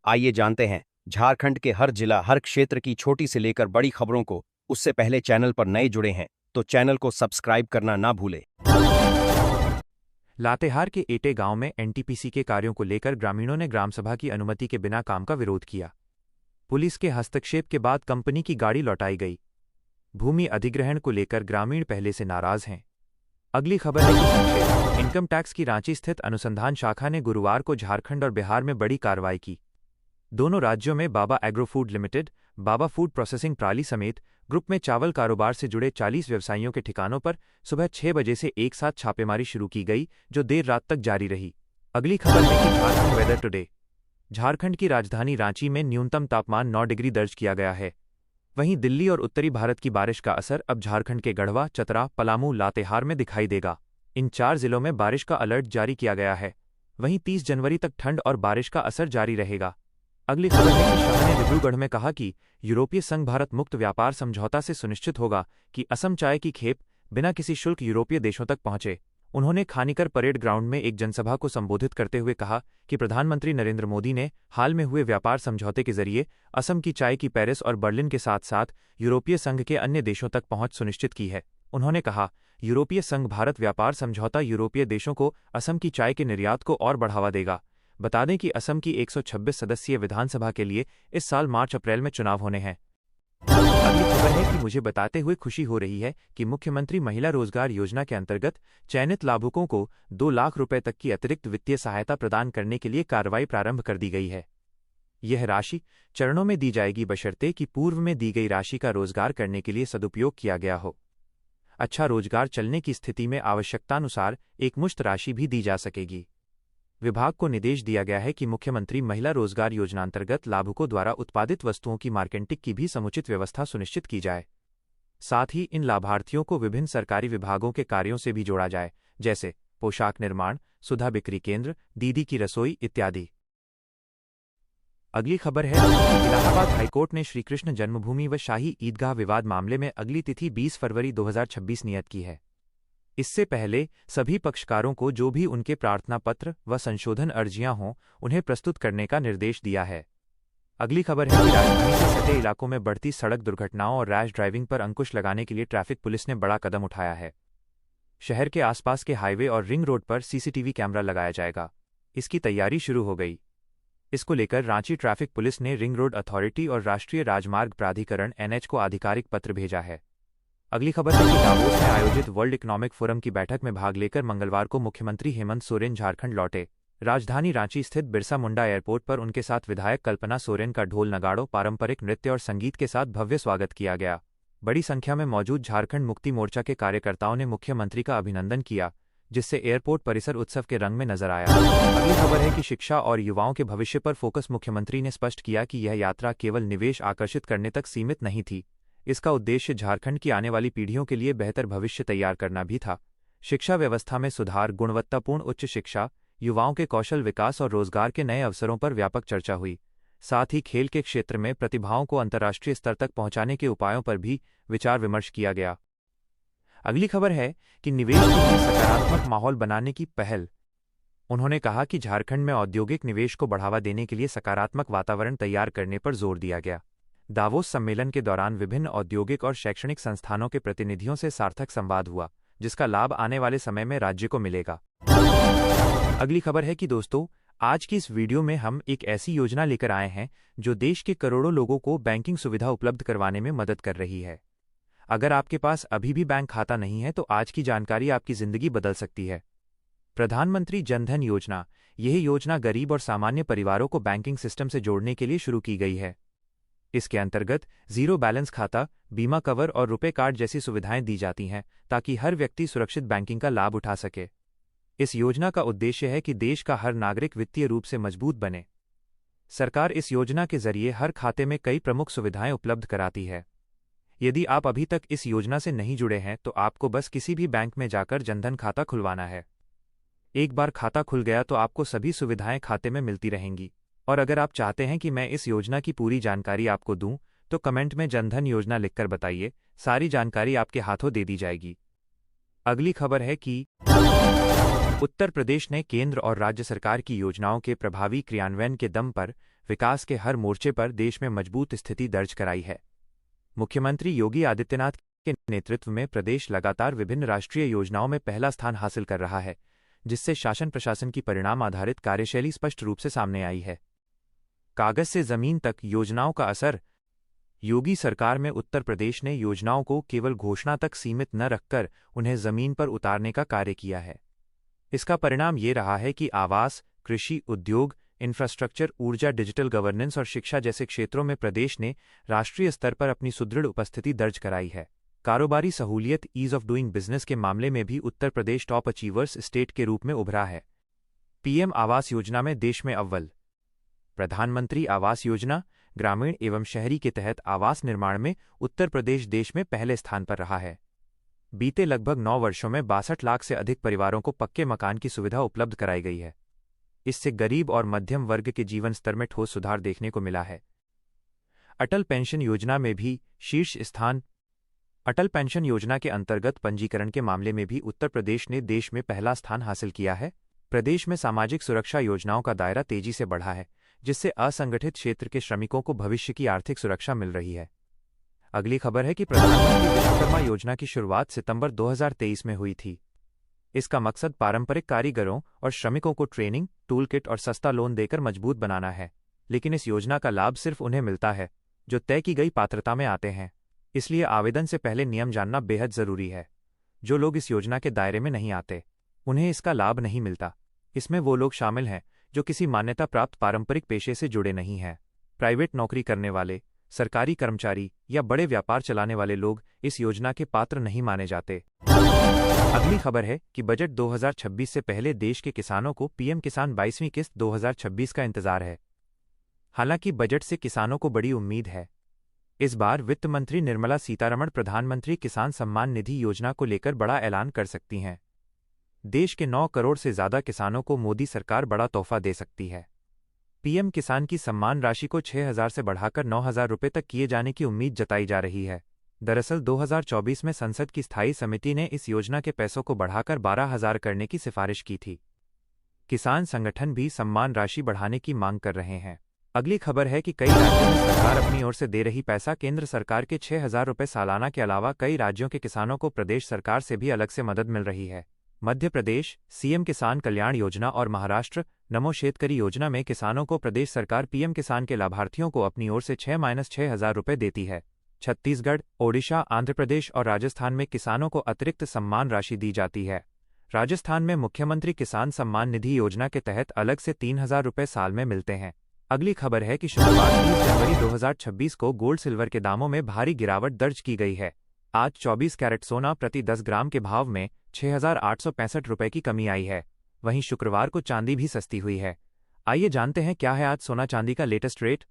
आइए जानते हैं झारखंड के हर जिला हर क्षेत्र की छोटी से लेकर बड़ी खबरों को। उससे पहले चैनल पर नए जुड़े हैं तो चैनल को सब्सक्राइब करना ना भूले। लातेहार के एटे गांव में एनटीपीसी के कार्यों को लेकर ग्रामीणों ने ग्राम सभा की अनुमति के बिना काम का विरोध किया। पुलिस के हस्तक्षेप के बाद कंपनी की गाड़ी लौटाई गई। भूमि अधिग्रहण को लेकर ग्रामीण पहले से नाराज हैं। अगली खबर है कि संक्षेप इनकम टैक्स की रांची स्थित अनुसंधान शाखा ने गुरुवार को झारखंड और बिहार में बड़ी कार्रवाई की। दोनों राज्यों में बाबा एग्रो फूड लिमिटेड, बाबा फूड प्रोसेसिंग प्राली समेत ग्रुप में चावल कारोबार से जुड़े 40 व्यवसायियों के ठिकानों पर सुबह 6 बजे से एक साथ छापेमारी शुरू की गई, जो देर रात तक जारी रही। अगली खबर है कि झारखंड वेदर टुडे। झारखंड की राजधानी रांची में न्यूनतम तापमान 9 डिग्री दर्ज किया गया है। वहीं दिल्ली और उत्तरी भारत की बारिश का असर अब झारखंड के गढ़वा, चतरा, पलामू, लातेहार में दिखाई देगा। इन 4 जिलों में बारिश का अलर्ट जारी किया गया है। वहीं 30 जनवरी तक ठंड और बारिश का असर जारी रहेगा। अगली खबर है कि शाह ने डिब्रूगढ़ में कहा कि यूरोपीय संघ भारत मुक्त व्यापार समझौता से सुनिश्चित होगा कि असम चाय की खेप बिना किसी शुल्क यूरोपीय देशों तक पहुंचे। उन्होंने खानीकर परेड ग्राउंड में एक जनसभा को संबोधित करते हुए कहा कि प्रधानमंत्री नरेंद्र मोदी ने हाल में हुए व्यापार समझौते के जरिए असम की चाय की पेरिस और बर्लिन के साथ साथ यूरोपीय संघ के अन्य देशों तक पहुंच सुनिश्चित की है। उन्होंने कहा, यूरोपीय संघ भारत व्यापार समझौता यूरोपीय देशों को असम की चाय के निर्यात को और बढ़ावा देगा। बता दें कि असम की 126 सदस्यीय विधानसभा के लिए इस साल मार्च-अप्रैल में चुनाव होने हैं। अगली खबर है कि मुझे बताते हुए खुशी हो रही है कि मुख्यमंत्री महिला रोजगार योजना के अंतर्गत चयनित लाभुकों को 2 लाख रुपए तक की अतिरिक्त वित्तीय सहायता प्रदान करने के लिए कार्रवाई प्रारंभ कर दी गई है। यह राशि चरणों में दी जाएगी, बशर्ते कि पूर्व में दी गई राशि का रोजगार करने के लिए सदुपयोग किया गया हो। अच्छा रोजगार चलने की स्थिति में आवश्यकतानुसार एकमुश्त राशि भी दी जा सकेगी। विभाग को निर्देश दिया गया है कि मुख्यमंत्री महिला रोजगार योजना अंतर्गत लाभुकों द्वारा उत्पादित वस्तुओं की मार्केटिंग की भी समुचित व्यवस्था सुनिश्चित की जाए। साथ ही इन लाभार्थियों को विभिन्न सरकारी विभागों के कार्यों से भी जोड़ा जाए, जैसे पोशाक निर्माण, सुधा बिक्री केंद्र, दीदी की रसोई इत्यादि। अगली खबर है कि इलाहाबाद हाईकोर्ट ने श्रीकृष्ण जन्मभूमि व शाही ईदगाह विवाद मामले में अगली तिथि 20 फरवरी 2026 नियत की है। इससे पहले सभी पक्षकारों को जो भी उनके प्रार्थना पत्र व संशोधन अर्जियां हों, उन्हें प्रस्तुत करने का निर्देश दिया है। अगली खबर है कि राजधानी से सटे इलाकों में बढ़ती सड़क दुर्घटनाओं और रैश ड्राइविंग पर अंकुश लगाने के लिए ट्रैफिक पुलिस ने बड़ा कदम उठाया है। शहर के आसपास के हाईवे और रिंग रोड पर सीसीटीवी कैमरा लगाया जाएगा। इसकी तैयारी शुरू हो गई। इसको लेकर रांची ट्रैफिक पुलिस ने रिंग रोड अथॉरिटी और राष्ट्रीय राजमार्ग प्राधिकरण NH को आधिकारिक पत्र भेजा है। अगली खबर है कि दावोस में आयोजित वर्ल्ड इकोनॉमिक फोरम की बैठक में भाग लेकर मंगलवार को मुख्यमंत्री हेमंत सोरेन झारखंड लौटे। राजधानी रांची स्थित बिरसा मुंडा एयरपोर्ट पर उनके साथ विधायक कल्पना सोरेन का ढोल नगाड़ों, पारंपरिक नृत्य और संगीत के साथ भव्य स्वागत किया गया। बड़ी संख्या में मौजूद झारखंड मुक्ति मोर्चा के कार्यकर्ताओं ने मुख्यमंत्री का अभिनंदन किया, जिससे एयरपोर्ट परिसर उत्सव के रंग में नजर आया। अगली खबर है कि शिक्षा और युवाओं के भविष्य पर फोकस। मुख्यमंत्री ने स्पष्ट किया कि यह यात्रा केवल निवेश आकर्षित करने तक सीमित नहीं थी। इसका उद्देश्य झारखंड की आने वाली पीढ़ियों के लिए बेहतर भविष्य तैयार करना भी था। शिक्षा व्यवस्था में सुधार, गुणवत्तापूर्ण उच्च शिक्षा, युवाओं के कौशल विकास और रोजगार के नए अवसरों पर व्यापक चर्चा हुई। साथ ही खेल के क्षेत्र में प्रतिभाओं को अंतर्राष्ट्रीय स्तर तक पहुंचाने के उपायों पर भी विचार विमर्श किया गया। अगली खबर है कि निवेश के लिए सकारात्मक माहौल बनाने की पहल। उन्होंने कहा कि झारखंड में औद्योगिक निवेश को बढ़ावा देने के लिए सकारात्मक वातावरण तैयार करने पर जोर दिया गया। दावोस सम्मेलन के दौरान विभिन्न औद्योगिक और शैक्षणिक संस्थानों के प्रतिनिधियों से सार्थक संवाद हुआ, जिसका लाभ आने वाले समय में राज्य को मिलेगा। अगली खबर है कि दोस्तों, आज की इस वीडियो में हम एक ऐसी योजना लेकर आए हैं जो देश के करोड़ों लोगों को बैंकिंग सुविधा उपलब्ध करवाने में मदद कर रही है। अगर आपके पास अभी भी बैंक खाता नहीं है तो आज की जानकारी आपकी जिंदगी बदल सकती है। प्रधानमंत्री जनधन योजना। यह योजना गरीब और सामान्य परिवारों को बैंकिंग सिस्टम से जोड़ने के लिए शुरू की गई है। इसके अंतर्गत जीरो बैलेंस खाता, बीमा कवर और रुपे कार्ड जैसी सुविधाएं दी जाती हैं, ताकि हर व्यक्ति सुरक्षित बैंकिंग का लाभ उठा सके। इस योजना का उद्देश्य है कि देश का हर नागरिक वित्तीय रूप से मजबूत बने। सरकार इस योजना के जरिए हर खाते में कई प्रमुख सुविधाएं उपलब्ध कराती है। यदि आप अभी तक इस योजना से नहीं जुड़े हैं तो आपको बस किसी भी बैंक में जाकर जनधन खाता खुलवाना है। एक बार खाता खुल गया तो आपको सभी सुविधाएं खाते में मिलती रहेंगी। और अगर आप चाहते हैं कि मैं इस योजना की पूरी जानकारी आपको दूं, तो कमेंट में जनधन योजना लिखकर बताइए। सारी जानकारी आपके हाथों दे दी जाएगी। अगली खबर है कि उत्तर प्रदेश ने केंद्र और राज्य सरकार की योजनाओं के प्रभावी क्रियान्वयन के दम पर विकास के हर मोर्चे पर देश में मजबूत स्थिति दर्ज कराई है। मुख्यमंत्री योगी आदित्यनाथ के नेतृत्व में प्रदेश लगातार विभिन्न राष्ट्रीय योजनाओं में पहला स्थान हासिल कर रहा है, जिससे शासन प्रशासन की परिणाम आधारित कार्यशैली स्पष्ट रूप से सामने आई है। कागज से जमीन तक योजनाओं का असर। योगी सरकार में उत्तर प्रदेश ने योजनाओं को केवल घोषणा तक सीमित न रखकर उन्हें जमीन पर उतारने का कार्य किया है। इसका परिणाम ये रहा है कि आवास, कृषि, उद्योग, इंफ्रास्ट्रक्चर, ऊर्जा, डिजिटल गवर्नेंस और शिक्षा जैसे क्षेत्रों में प्रदेश ने राष्ट्रीय स्तर पर अपनी सुदृढ़ उपस्थिति दर्ज कराई है। कारोबारी सहूलियत, ईज ऑफ डूइंग बिजनेस के मामले में भी Uttar Pradesh top achievers state के रूप में उभरा है। पीएम आवास योजना में देश में अव्वल। प्रधानमंत्री आवास योजना ग्रामीण एवं शहरी के तहत आवास निर्माण में उत्तर प्रदेश देश में पहले स्थान पर रहा है। बीते लगभग 9 वर्षों में 62 लाख से अधिक परिवारों को पक्के मकान की सुविधा उपलब्ध कराई गई है। इससे गरीब और मध्यम वर्ग के जीवन स्तर में ठोस सुधार देखने को मिला है। अटल पेंशन योजना में भी शीर्ष स्थान। अटल पेंशन योजना के अंतर्गत पंजीकरण के मामले में भी उत्तर प्रदेश ने देश में पहला स्थान हासिल किया है। प्रदेश में सामाजिक सुरक्षा योजनाओं का दायरा तेजी से बढ़ा है, जिससे असंगठित क्षेत्र के श्रमिकों को भविष्य की आर्थिक सुरक्षा मिल रही है। अगली खबर है कि प्रधानमंत्री विश्वकर्मा योजना की शुरुआत सितंबर 2023 में हुई थी। इसका मकसद पारंपरिक कारीगरों और श्रमिकों को ट्रेनिंग, टूल किट और सस्ता लोन देकर मजबूत बनाना है। लेकिन इस योजना का लाभ सिर्फ उन्हें मिलता है जो तय की गई पात्रता में आते हैं। इसलिए आवेदन से पहले नियम जानना बेहद जरूरी है। जो लोग इस योजना के दायरे में नहीं आते, उन्हें इसका लाभ नहीं मिलता। इसमें वो लोग शामिल हैं जो किसी मान्यता प्राप्त पारंपरिक पेशे से जुड़े नहीं हैं। प्राइवेट नौकरी करने वाले, सरकारी कर्मचारी या बड़े व्यापार चलाने वाले लोग इस योजना के पात्र नहीं माने जाते। अगली खबर है कि बजट 2026 से पहले देश के किसानों को पीएम किसान 22वीं किस्त 2026 का इंतजार है। हालांकि बजट से किसानों को बड़ी उम्मीद है। इस बार वित्त मंत्री निर्मला सीतारमण प्रधानमंत्री किसान सम्मान निधि योजना को लेकर बड़ा ऐलान कर सकती हैं। देश के 9 करोड़ से ज्यादा किसानों को मोदी सरकार बड़ा तोहफा दे सकती है। पीएम किसान की सम्मान राशि को 6,000 से बढ़ाकर 9,000 रुपये तक किए जाने की उम्मीद जताई जा रही है। दरअसल 2024 में संसद की स्थायी समिति ने इस योजना के पैसों को बढ़ाकर 12,000 करने की सिफारिश की थी। किसान संगठन भी सम्मान राशि बढ़ाने की मांग कर रहे हैं। अगली खबर है कि कई राज्यों में सरकार अपनी ओर से दे रही पैसा। केंद्र सरकार के 6,000 रुपये सालाना के अलावा कई राज्यों के किसानों को प्रदेश सरकार से भी अलग से मदद मिल रही है। मध्य प्रदेश सीएम किसान कल्याण योजना और महाराष्ट्र नमो शेतकरी योजना में किसानों को प्रदेश सरकार पीएम किसान के लाभार्थियों को अपनी ओर से 6,000 रुपये देती है। छत्तीसगढ़, ओडिशा, आंध्र प्रदेश और राजस्थान में किसानों को अतिरिक्त सम्मान राशि दी जाती है। राजस्थान में मुख्यमंत्री किसान सम्मान निधि योजना के तहत अलग से 3,000 रुपये साल में मिलते हैं। अगली खबर है कि शुक्रवार 30 जनवरी 2026 को गोल्ड सिल्वर के दामों में भारी गिरावट दर्ज की गई है। आज 24 कैरेट सोना प्रति 10 ग्राम के भाव में 6,865 रुपये की कमी आई है। वहीं शुक्रवार को चांदी भी सस्ती हुई है। आइए जानते हैं क्या है आज सोना चांदी का लेटेस्ट रेट।